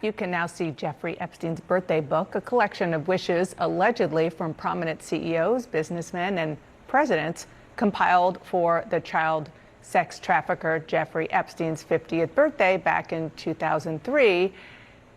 you can now see Jeffrey Epstein's birthday book, a collection of wishes allegedly from prominent CEOs, businessmen, and presidents, compiled for the child sex trafficker Jeffrey Epstein's 50th birthday back in 2003. It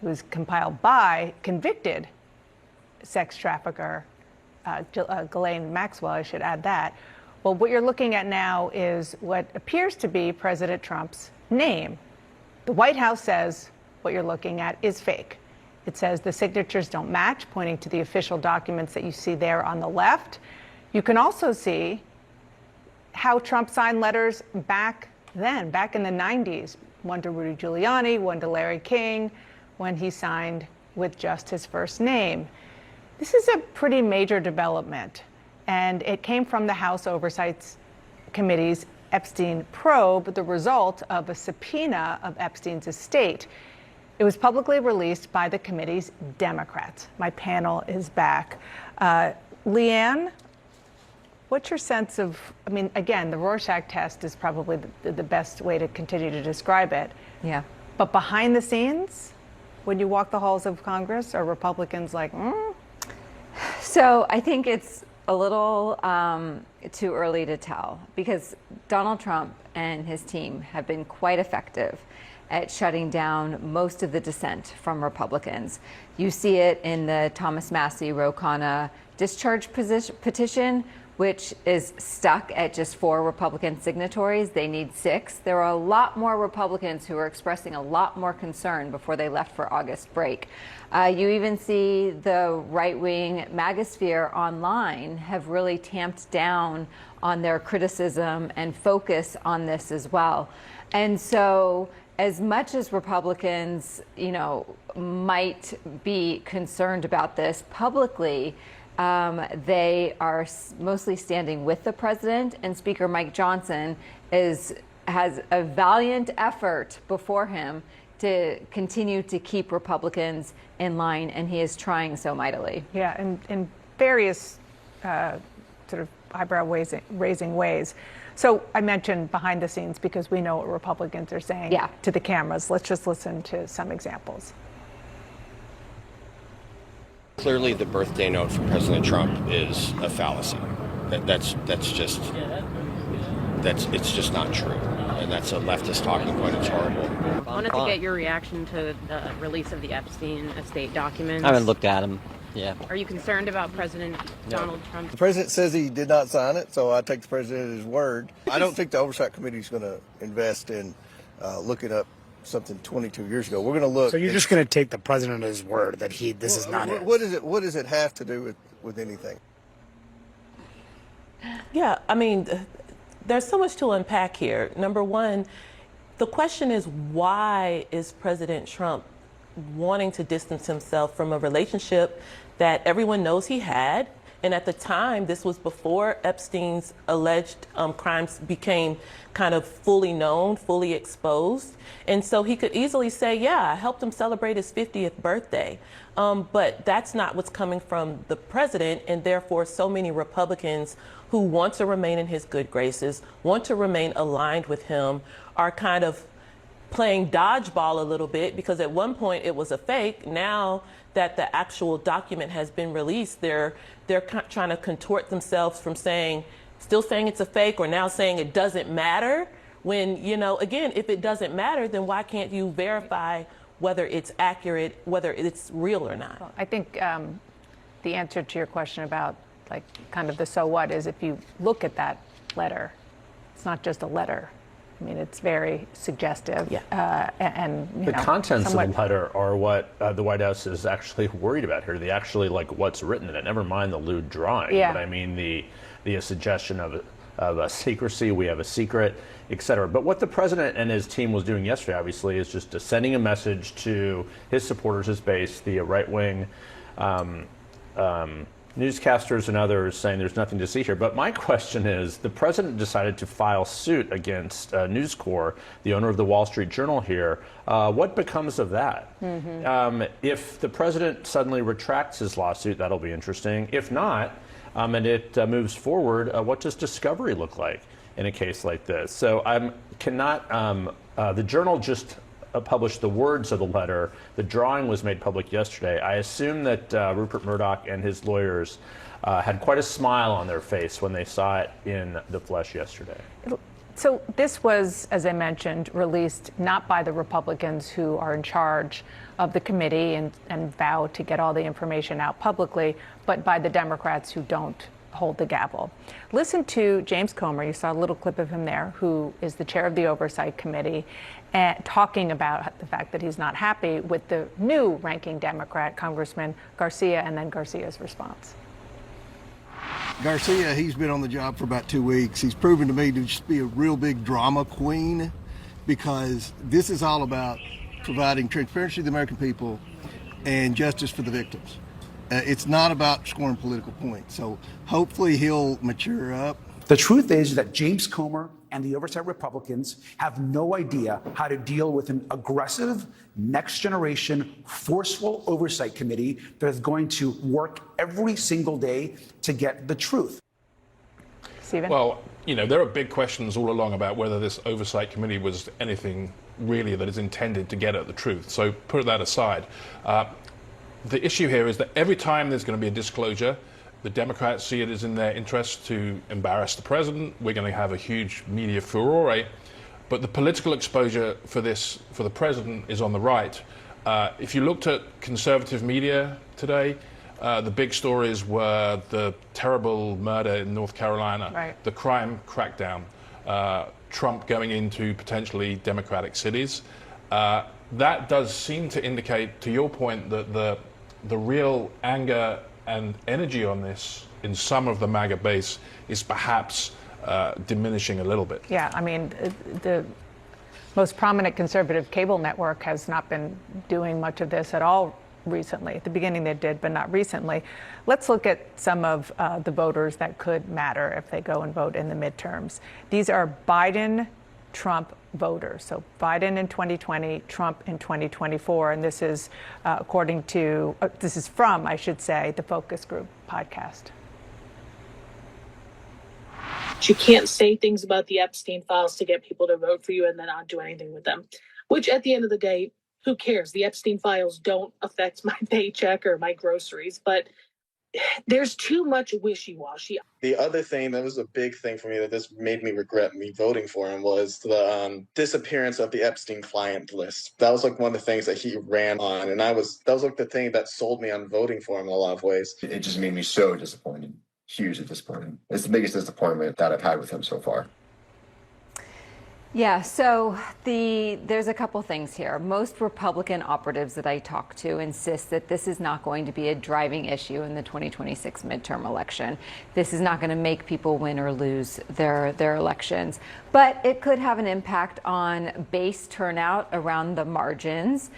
was compiled by convicted sex trafficker Ghislaine Maxwell, I should add that. Well, what you're looking at now is what appears to be President Trump's name. The White House says what you're looking at is fake. It says the signatures don't match, pointing to the official documents that you see there on the left. You can also see how Trump signed letters back then, back in the 90s, one to Rudy Giuliani, one to Larry King, when he signed with just his first name. This is a pretty major development, and it came from the House Oversight Committee's Epstein probe, the result of a subpoena of Epstein's estate. It was publicly released by the committee's Democrats. My panel is back. Leanne, what's your sense of, I mean, again, the Rorschach test is probably the best way to continue to describe it. Yeah. But behind the scenes, when you walk the halls of Congress, are Republicans like, So I think it's a little too early to tell, because Donald Trump and his team have been quite effective at shutting down most of the dissent from Republicans. You see it in the Thomas Massie Ro Khanna discharge petition, which is stuck at just 4 Republican signatories. They need 6. There are a lot more Republicans who are expressing a lot more concern before they left for August break. You even see the right-wing MAGA sphere online have really tamped down on their criticism and focus on this as well. And so as much as Republicans, might be concerned about this publicly, they are mostly standing with the president, and Speaker Mike Johnson has a valiant effort before him to continue to keep Republicans in line, and he is trying so mightily. Yeah, in various sort of eyebrow-raising ways. So I mentioned behind the scenes because we know what Republicans are saying to the cameras. Let's just listen to some examples. Clearly, the birthday note from President Trump is a fallacy. It's just not true. And that's a leftist talking point. It's horrible. I wanted to get your reaction to the release of the Epstein estate documents. I haven't looked at them. Yeah. Are you concerned about President Donald Trump? The president says he did not sign it, so I take the president at his word. I don't think the Oversight Committee is going to invest in looking up something 22 years ago. We're going to look. So you're just going to take the president at his word that this is not it. What does it have to do with anything? Yeah, I mean, there's so much to unpack here. Number one, the question is, why is President Trump wanting to distance himself from a relationship that everyone knows he had? And at the time, this was before Epstein's alleged crimes became kind of fully known, fully exposed. And so he could easily say, yeah, I helped him celebrate his 50th birthday. But that's not what's coming from the president. And therefore, so many Republicans who want to remain in his good graces, want to remain aligned with him, are kind of playing dodgeball a little bit, because at one point it was a fake. Now that the actual document has been released, they're trying to contort themselves from still saying it's a fake, or now saying it doesn't matter. When, again, if it doesn't matter, then why can't you verify whether it's accurate, whether it's real or not? Well, I think the answer to your question about kind of the so what is, if you look at that letter, it's not just a letter. I mean, it's very suggestive. Yeah. The contents of the letter are what the White House is actually worried about here. They actually like what's written in it. Never mind the lewd drawing. Yeah. But I mean the suggestion of a secrecy. We have a secret, et cetera. But what the president and his team was doing yesterday, obviously, is just sending a message to his supporters, his base, the right-wing newscasters and others, saying there's nothing to see here. But my question is, the president decided to file suit against News Corp, the owner of the Wall Street Journal here. What becomes of that? Mm-hmm. If the president suddenly retracts his lawsuit, that'll be interesting. If not, and it moves forward, what does discovery look like in a case like this? So the Journal just published the words of the letter. The drawing was made public yesterday. I assume that Rupert Murdoch and his lawyers had quite a smile on their face when they saw it in the flesh yesterday. So this was, as I mentioned, released not by the Republicans who are in charge of the committee and vow to get all the information out publicly, but by the Democrats who don't hold the gavel. Listen to James Comer, you saw a little clip of him there, who is the chair of the Oversight Committee, talking about the fact that he's not happy with the new ranking Democrat, Congressman Garcia, and then Garcia's response. Garcia, he's been on the job for about 2 weeks. He's proven to me to just be a real big drama queen, because this is all about providing transparency to the American people and justice for the victims. It's not about scoring political points. So hopefully he'll mature up. The truth is that James Comer and the Oversight Republicans have no idea how to deal with an aggressive, next-generation, forceful oversight committee that is going to work every single day to get the truth. Stephen? Well, you know, there are big questions all along about whether this oversight committee was anything really that is intended to get at the truth. So put that aside. The issue here is that every time there's going to be a disclosure, the Democrats see it as in their interest to embarrass the president. We're going to have a huge media furore. But the political exposure for this, for the president, is on the right. If you looked at conservative media today, the big stories were the terrible murder in North Carolina, right, the crime crackdown, Trump going into potentially Democratic cities. That does seem to indicate, to your point, that the real anger and energy on this in some of the MAGA base is perhaps diminishing a little bit. Yeah, I mean, the most prominent conservative cable network has not been doing much of this at all recently. At the beginning they did, but not recently. Let's look at some of the voters that could matter if they go and vote in the midterms. These are Biden-Trump voters. So Biden in 2020, Trump in 2024, and this is according to, this is from, I should say, the Focus Group podcast. You can't say things about the Epstein files to get people to vote for you and then not do anything with them, which at the end of the day, who cares? The Epstein files don't affect my paycheck or my groceries, but there's too much wishy-washy. The other thing that was a big thing for me that this made me regret me voting for him was the disappearance of the Epstein client list. That was like one of the things that he ran on, and that was like the thing that sold me on voting for him in a lot of ways. It just made me so disappointed, hugely disappointed. It's the biggest disappointment that I've had with him so far. Yeah, so there's a couple things here. Most Republican operatives that I talk to insist that this is not going to be a driving issue in the 2026 midterm election. This is not going to make people win or lose their elections, but it could have an impact on base turnout around the margins.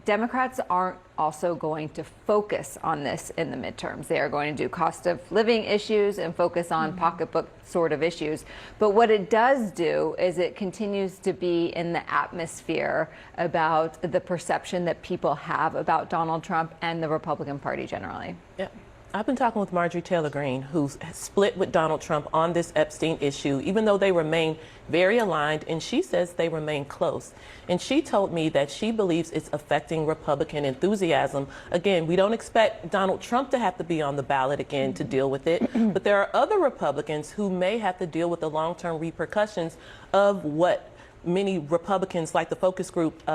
Democrats aren't also going to focus on this in the midterms. They are going to do cost of living issues and focus on pocketbook sort of issues. But what it does do is it continues to be in the atmosphere about the perception that people have about Donald Trump and the Republican Party generally. Yeah. I've been talking with Marjorie Taylor Greene, who's split with Donald Trump on this Epstein issue, even though they remain very aligned, and she says they remain close. And she told me that she believes it's affecting Republican enthusiasm. Again, we don't expect Donald Trump to have to be on the ballot again to deal with it, but there are other Republicans who may have to deal with the long-term repercussions of what many Republicans, like the focus group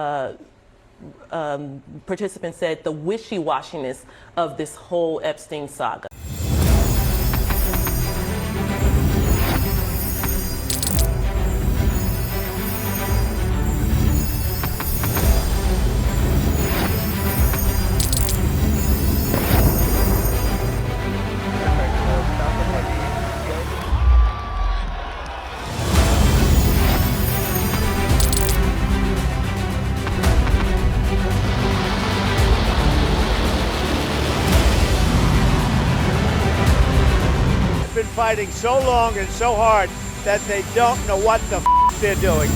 participants said, the wishy-washiness of this whole Epstein saga. Fighting so long and so hard that they don't know what the they're doing.